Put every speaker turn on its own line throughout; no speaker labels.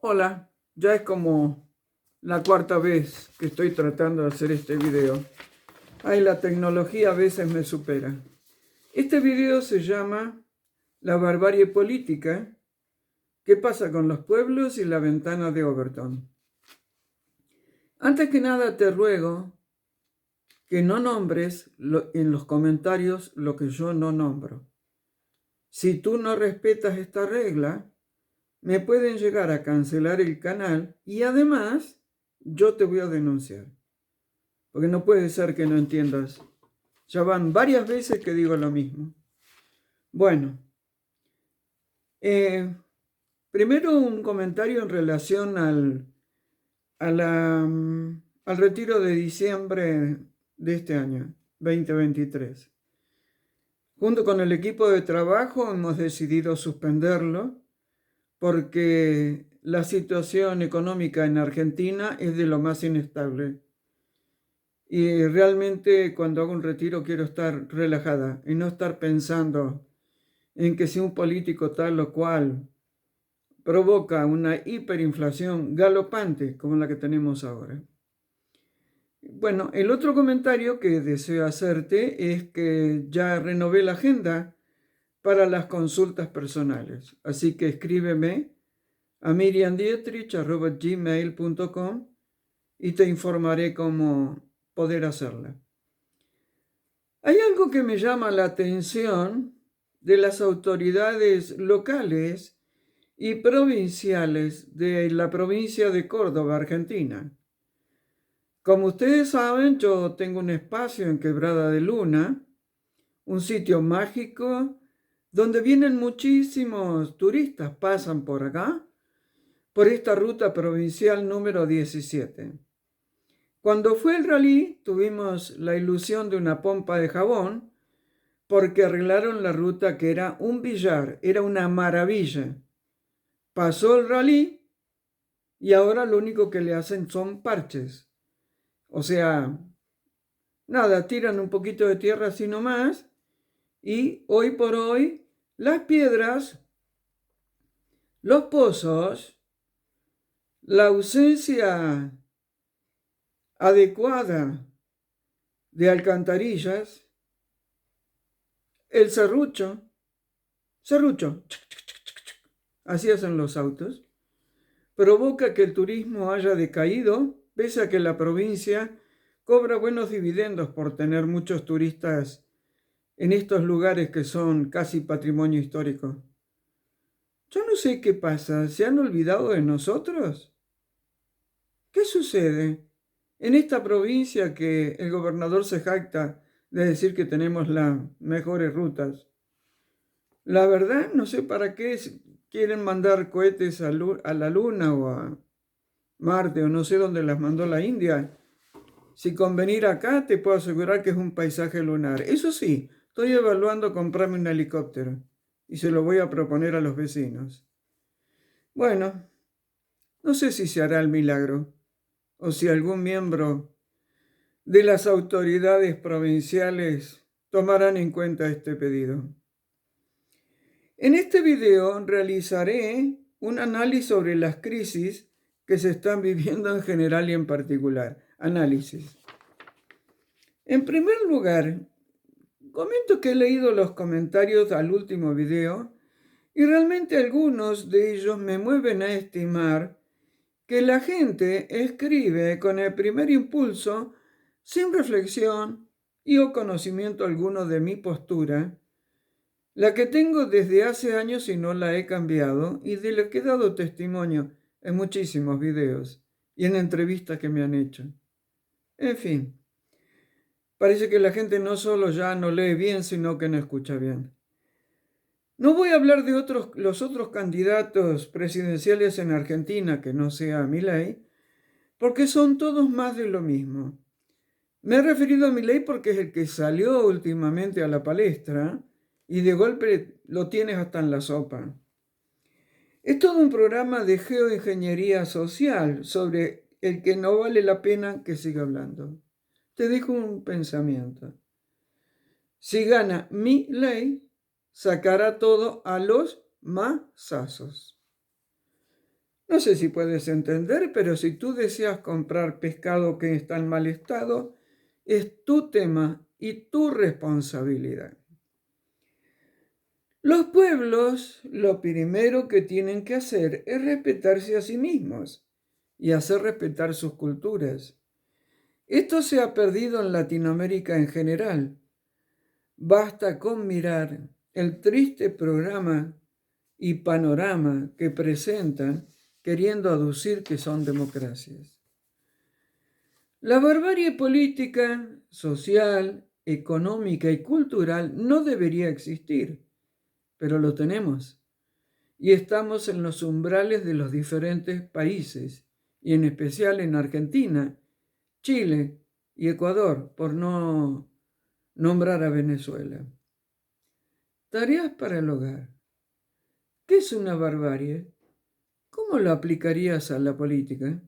Hola, ya es como la cuarta vez que estoy tratando de hacer este video. Ay, la tecnología a veces me supera. Este video se llama La barbarie política. ¿Qué pasa con los pueblos y la ventana de Overton? Antes que nada te ruego que no nombres en los comentarios lo que yo no nombro. Si tú no respetas esta regla, me pueden llegar a cancelar el canal y además yo te voy a denunciar. Porque no puede ser que no entiendas. Ya van varias veces que digo lo mismo. Bueno, primero un comentario en relación al retiro de diciembre de este año, 2023. Junto con el equipo de trabajo hemos decidido suspenderlo porque la situación económica en Argentina es de lo más inestable. Y realmente cuando hago un retiro quiero estar relajada y no estar pensando en que si un político tal o cual provoca una hiperinflación galopante como la que tenemos ahora. Bueno, el otro comentario que deseo hacerte es que ya renové la agenda para las consultas personales. Así que escríbeme a miriamdietrich@gmail.com y te informaré cómo poder hacerla. Hay algo que me llama la atención de las autoridades locales y provinciales de la provincia de Córdoba, Argentina. Como ustedes saben, yo tengo un espacio en Quebrada de Luna, un sitio mágico donde vienen muchísimos turistas, pasan por acá, por esta ruta provincial número 17. Cuando fue el rally, tuvimos la ilusión de una pompa de jabón, porque arreglaron la ruta que era un billar, era una maravilla. Pasó el rally y ahora lo único que le hacen son parches. O sea, nada, tiran un poquito de tierra así nomás y hoy por hoy las piedras, los pozos, la ausencia adecuada de alcantarillas, el serrucho, así hacen los autos, provoca que el turismo haya decaído, pese a que la provincia cobra buenos dividendos por tener muchos turistas en estos lugares que son casi patrimonio histórico. Yo no sé qué pasa, ¿se han olvidado de nosotros? ¿Qué sucede en esta provincia que el gobernador se jacta de decir que tenemos las mejores rutas? La verdad, no sé para qué quieren mandar cohetes a la Luna o a Marte o no sé dónde las mandó la India. Si con venir acá te puedo asegurar que es un paisaje lunar. Eso sí, estoy evaluando comprarme un helicóptero y se lo voy a proponer a los vecinos. Bueno, no sé si se hará el milagro o si algún miembro de las autoridades provinciales tomarán en cuenta este pedido. En este video realizaré un análisis sobre las crisis que se están viviendo en general y en particular. Análisis. En primer lugar, comento que he leído los comentarios al último video y realmente algunos de ellos me mueven a estimar que la gente escribe con el primer impulso sin reflexión y o conocimiento alguno de mi postura, la que tengo desde hace años y no la he cambiado y de la que he dado testimonio en muchísimos videos y en entrevistas que me han hecho. En fin, parece que la gente no solo ya no lee bien, sino que no escucha bien. No voy a hablar de los otros candidatos presidenciales en Argentina que no sea Milei, porque son todos más de lo mismo. Me he referido a Milei porque es el que salió últimamente a la palestra y de golpe lo tienes hasta en la sopa. Es todo un programa de geoingeniería social sobre el que no vale la pena que siga hablando. Te dejo un pensamiento. Si gana Milei, sacará todo a los masazos. No sé si puedes entender, pero si tú deseas comprar pescado que está en mal estado, es tu tema y tu responsabilidad. Los pueblos lo primero que tienen que hacer es respetarse a sí mismos y hacer respetar sus culturas. Esto se ha perdido en Latinoamérica en general. Basta con mirar el triste programa y panorama que presentan queriendo aducir que son democracias. La barbarie política, social, económica y cultural no debería existir, pero lo tenemos. Y estamos en los umbrales de los diferentes países, y en especial en Argentina, Chile y Ecuador, por no nombrar a Venezuela. Tareas para el hogar. ¿Qué es una barbarie? ¿Cómo lo aplicarías a la política?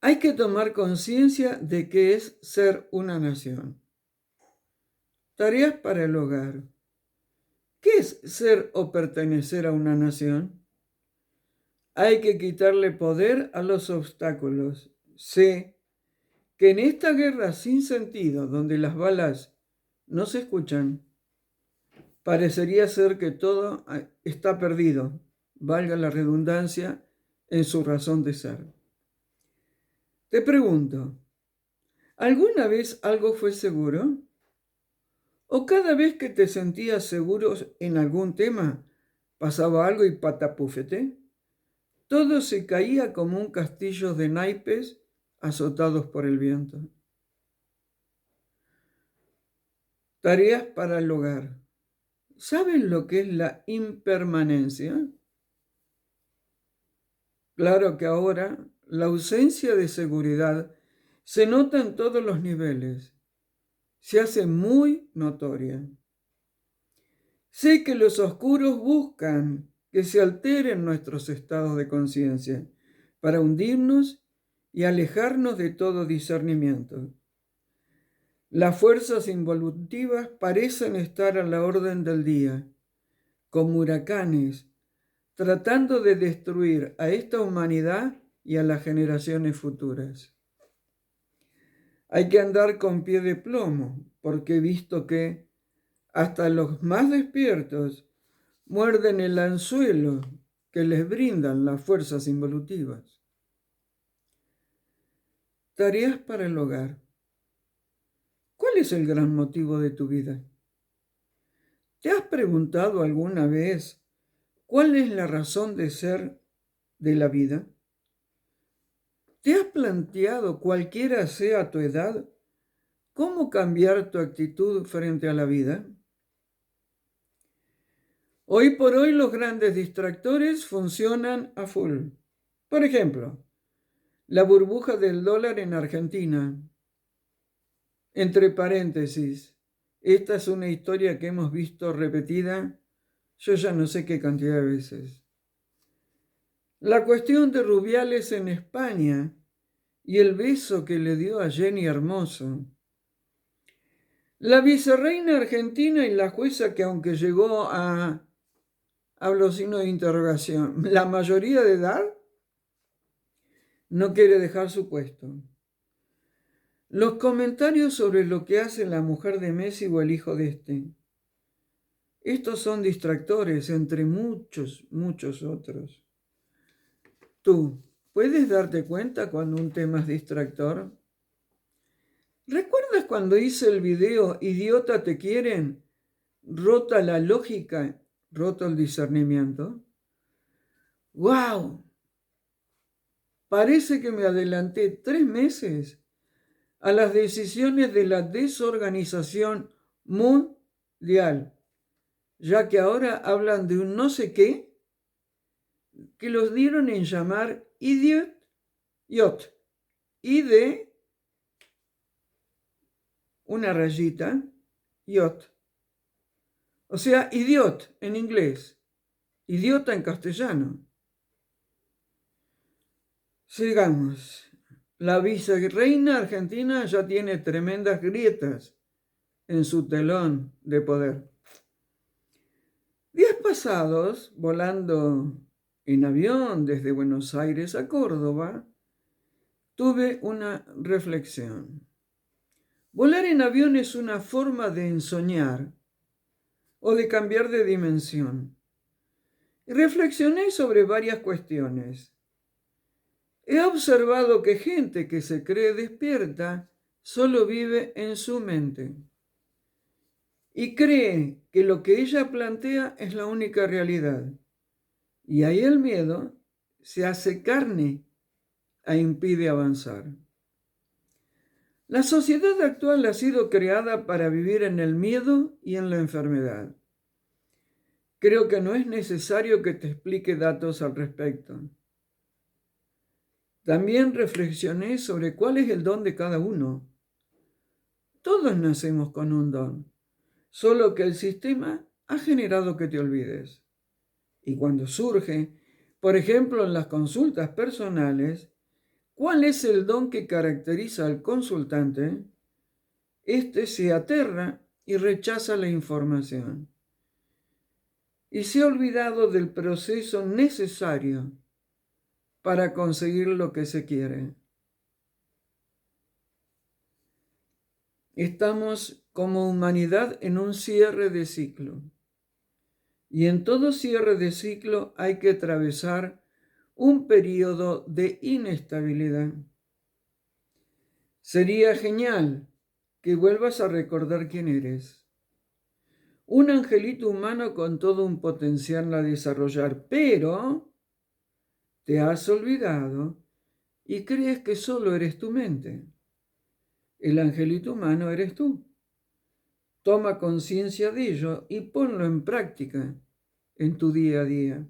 Hay que tomar conciencia de qué es ser una nación. Tareas para el hogar. ¿Qué es ser o pertenecer a una nación? Hay que quitarle poder a los obstáculos. Sé que en esta guerra sin sentido, donde las balas no se escuchan, parecería ser que todo está perdido, valga la redundancia, en su razón de ser. Te pregunto, ¿alguna vez algo fue seguro? ¿O cada vez que te sentías seguro en algún tema, pasaba algo y patapúfete? Todo se caía como un castillo de naipes azotados por el viento. Tareas para el hogar. ¿Saben lo que es la impermanencia? Claro que ahora la ausencia de seguridad se nota en todos los niveles. Se hace muy notoria. Sé que los oscuros buscan que se alteren nuestros estados de conciencia para hundirnos y alejarnos de todo discernimiento. Las fuerzas involutivas parecen estar a la orden del día, como huracanes, tratando de destruir a esta humanidad y a las generaciones futuras. Hay que andar con pie de plomo, porque he visto que hasta los más despiertos muerden el anzuelo que les brindan las fuerzas involutivas. Tareas para el hogar. ¿Cuál es el gran motivo de tu vida? ¿Te has preguntado alguna vez cuál es la razón de ser de la vida? ¿Te has planteado, cualquiera sea tu edad, cómo cambiar tu actitud frente a la vida? Hoy por hoy los grandes distractores funcionan a full. Por ejemplo, la burbuja del dólar en Argentina. Entre paréntesis, esta es una historia que hemos visto repetida, yo ya no sé qué cantidad de veces. La cuestión de Rubiales en España y el beso que le dio a Jenny Hermoso. La vicerreina argentina y la jueza que, aunque llegó a, hablo signo de interrogación, la mayoría de edad, no quiere dejar su puesto. Los comentarios sobre lo que hace la mujer de Messi o el hijo de este. Estos son distractores entre muchos, muchos otros. Tú, ¿puedes darte cuenta cuando un tema es distractor? ¿Recuerdas cuando hice el video Idiota te quieren? Rota la lógica, roto el discernimiento. ¡Wow! Parece que me adelanté 3 meses a las decisiones de la desorganización mundial, ya que ahora hablan de un no sé qué que los dieron en llamar idiot, y de una rayita, yot. O sea, idiot en inglés, idiota en castellano. Sigamos. La vicereina argentina ya tiene tremendas grietas en su telón de poder. Días pasados, volando en avión desde Buenos Aires a Córdoba, tuve una reflexión. Volar en avión es una forma de ensoñar o de cambiar de dimensión. Y reflexioné sobre varias cuestiones. He observado que gente que se cree despierta solo vive en su mente y cree que lo que ella plantea es la única realidad. Y ahí el miedo se hace carne e impide avanzar. La sociedad actual ha sido creada para vivir en el miedo y en la enfermedad. Creo que no es necesario que te explique datos al respecto. También reflexioné sobre cuál es el don de cada uno. Todos nacemos con un don, solo que el sistema ha generado que te olvides. Y cuando surge, por ejemplo, en las consultas personales, ¿cuál es el don que caracteriza al consultante? Este se aterra y rechaza la información. Y se ha olvidado del proceso necesario para conseguir lo que se quiere. Estamos como humanidad en un cierre de ciclo. Y en todo cierre de ciclo hay que atravesar un periodo de inestabilidad. Sería genial que vuelvas a recordar quién eres. Un angelito humano con todo un potencial a desarrollar, pero te has olvidado y crees que solo eres tu mente. El angelito humano eres tú. Toma conciencia de ello y ponlo en práctica en tu día a día.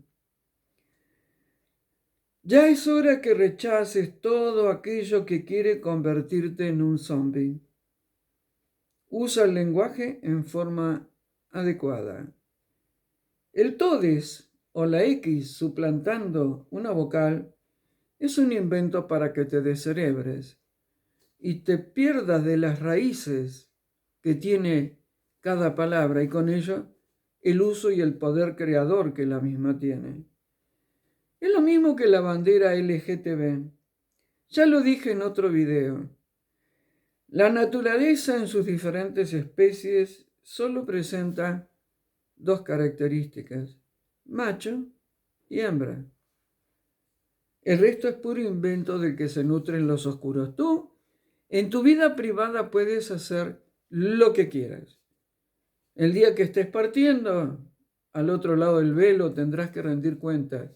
Ya es hora que rechaces todo aquello que quiere convertirte en un zombie. Usa el lenguaje en forma adecuada. El todes o la X suplantando una vocal es un invento para que te descerebres y te pierdas de las raíces que tiene cada palabra y con ello el uso y el poder creador que la misma tiene. Es lo mismo que la bandera LGTB. Ya lo dije en otro video. La naturaleza en sus diferentes especies solo presenta dos características, macho y hembra. El resto es puro invento del que se nutren los oscuros. Tú, en tu vida privada, puedes hacer lo que quieras. El día que estés partiendo, al otro lado del velo tendrás que rendir cuentas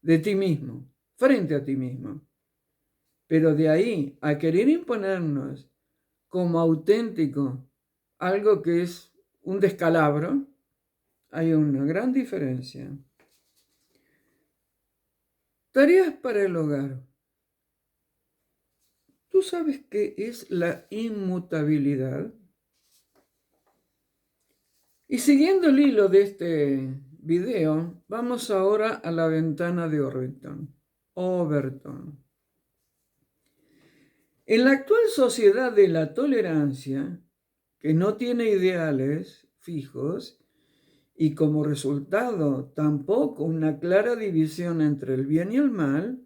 de ti mismo, frente a ti mismo. Pero de ahí a querer imponernos como auténtico algo que es un descalabro, hay una gran diferencia. Tareas para el hogar. ¿Tú sabes qué es la inmutabilidad? Y siguiendo el hilo de este video, vamos ahora a la ventana de Overton. En la actual sociedad de la tolerancia, que no tiene ideales fijos y como resultado tampoco una clara división entre el bien y el mal,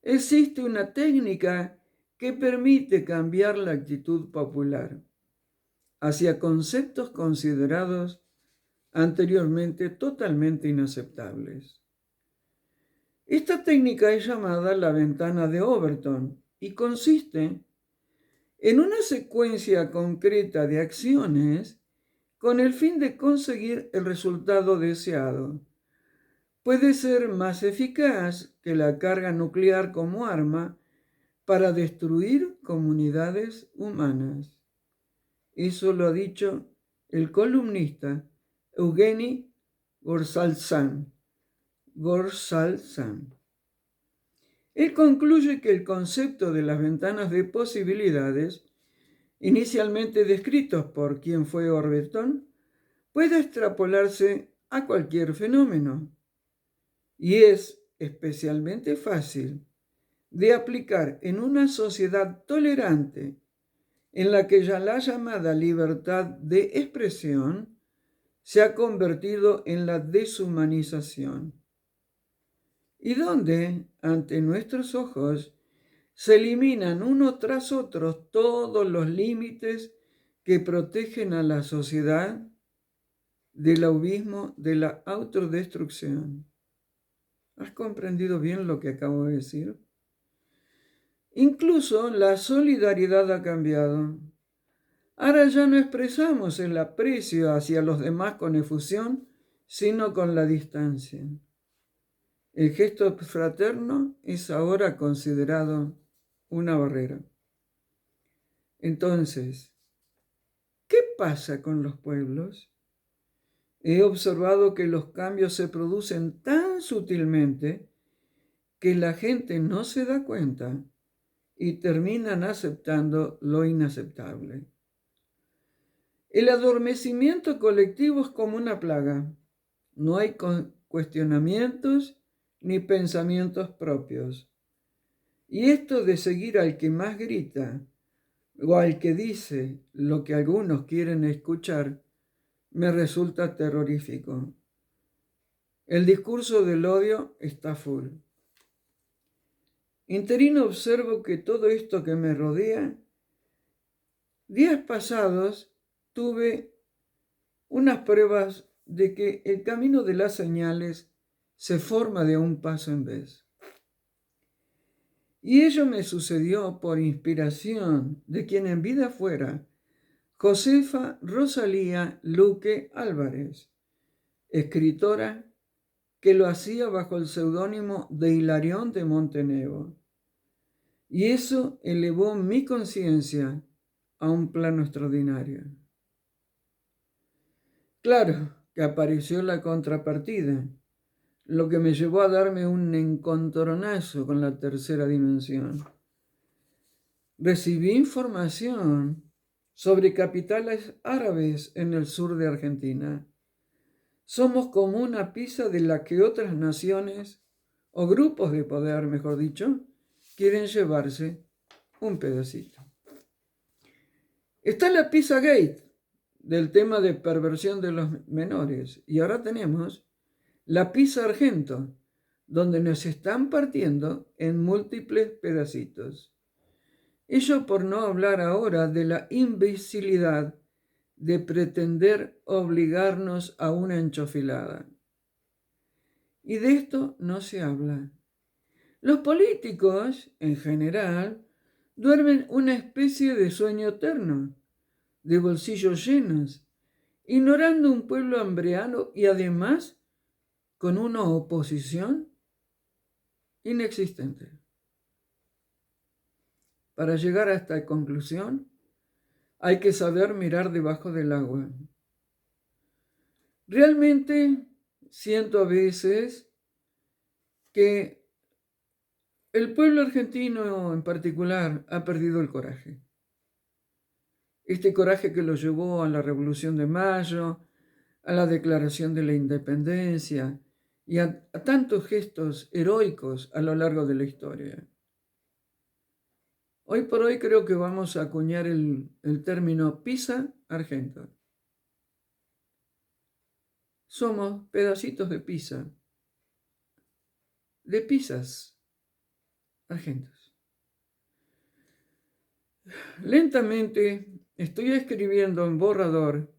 existe una técnica que permite cambiar la actitud popular hacia conceptos considerados anteriormente totalmente inaceptables. Esta técnica es llamada la ventana de Overton y consiste en una secuencia concreta de acciones con el fin de conseguir el resultado deseado. Puede ser más eficaz que la carga nuclear como arma para destruir comunidades humanas. Eso lo ha dicho el columnista Eugeni Gorsalzan. Él concluye que el concepto de las ventanas de posibilidades, inicialmente descritos por quien fue Overton, puede extrapolarse a cualquier fenómeno y es especialmente fácil de aplicar en una sociedad tolerante en la que ya la llamada libertad de expresión se ha convertido en la deshumanización. y donde, ante nuestros ojos, se eliminan uno tras otro todos los límites que protegen a la sociedad del abismo de la autodestrucción. ¿Has comprendido bien lo que acabo de decir? Incluso la solidaridad ha cambiado. Ahora ya no expresamos el aprecio hacia los demás con efusión, sino con la distancia. El gesto fraterno es ahora considerado una barrera. Entonces, ¿qué pasa con los pueblos? He observado que los cambios se producen tan sutilmente que la gente no se da cuenta y terminan aceptando lo inaceptable. El adormecimiento colectivo es como una plaga. No hay cuestionamientos ni pensamientos propios. Y esto de seguir al que más grita o al que dice lo que algunos quieren escuchar me resulta terrorífico. El discurso del odio está full. Interino observo que todo esto que me rodea, días pasados tuve unas pruebas de que el camino de las señales se forma de un paso en vez. Y ello me sucedió por inspiración de quien en vida fuera Josefa Rosalía Luque Álvarez, escritora que lo hacía bajo el seudónimo de Hilarión de Montenegro. Y eso elevó mi conciencia a un plano extraordinario. Claro que apareció la contrapartida, lo que me llevó a darme un encontronazo con la tercera dimensión. Recibí información sobre capitales árabes en el sur de Argentina. Somos como una pieza de la que otras naciones, o grupos de poder, mejor dicho, quieren llevarse un pedacito. Está la Pizzagate del tema de perversión de los menores, y ahora tenemos la Pizza Argento, donde nos están partiendo en múltiples pedacitos. Ello por no hablar ahora de la imbecilidad de pretender obligarnos a una enchofilada. Y de esto no se habla. Los políticos, en general, duermen una especie de sueño eterno, de bolsillos llenos, ignorando un pueblo hambreado y además con una oposición inexistente. Para llegar a esta conclusión, hay que saber mirar debajo del agua. Realmente siento a veces que el pueblo argentino en particular ha perdido el coraje. Este coraje que lo llevó a la Revolución de Mayo, a la Declaración de la Independencia y a tantos gestos heroicos a lo largo de la historia. Hoy por hoy creo que vamos a acuñar el término pizza argento. Somos pedacitos de pizza, de pizzas argentos. Lentamente estoy escribiendo en borrador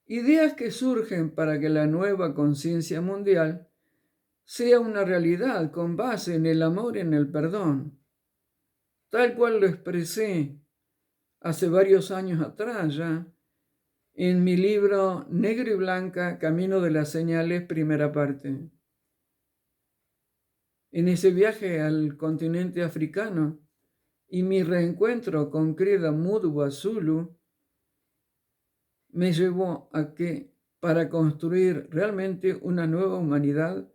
ideas que surgen para que la nueva conciencia mundial sea una realidad con base en el amor y en el perdón, tal cual lo expresé hace varios años atrás ya, en mi libro Negro y Blanca, Camino de las Señales, primera parte. En ese viaje al continente africano y mi reencuentro con Creda Mudwa Zulu me llevó a que para construir realmente una nueva humanidad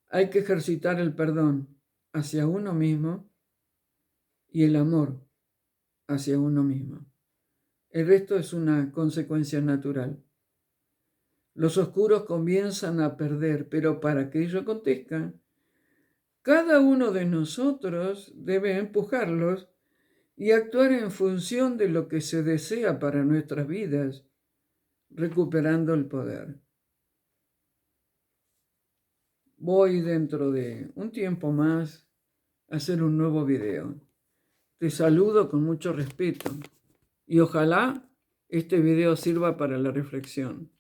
hay que ejercitar el perdón hacia uno mismo y el amor hacia uno mismo. El resto es una consecuencia natural. Los oscuros comienzan a perder, pero para que ello acontezca, cada uno de nosotros debe empujarlos y actuar en función de lo que se desea para nuestras vidas, recuperando el poder. voy dentro de un tiempo más a hacer un nuevo video. Te saludo con mucho respeto y ojalá este video sirva para la reflexión.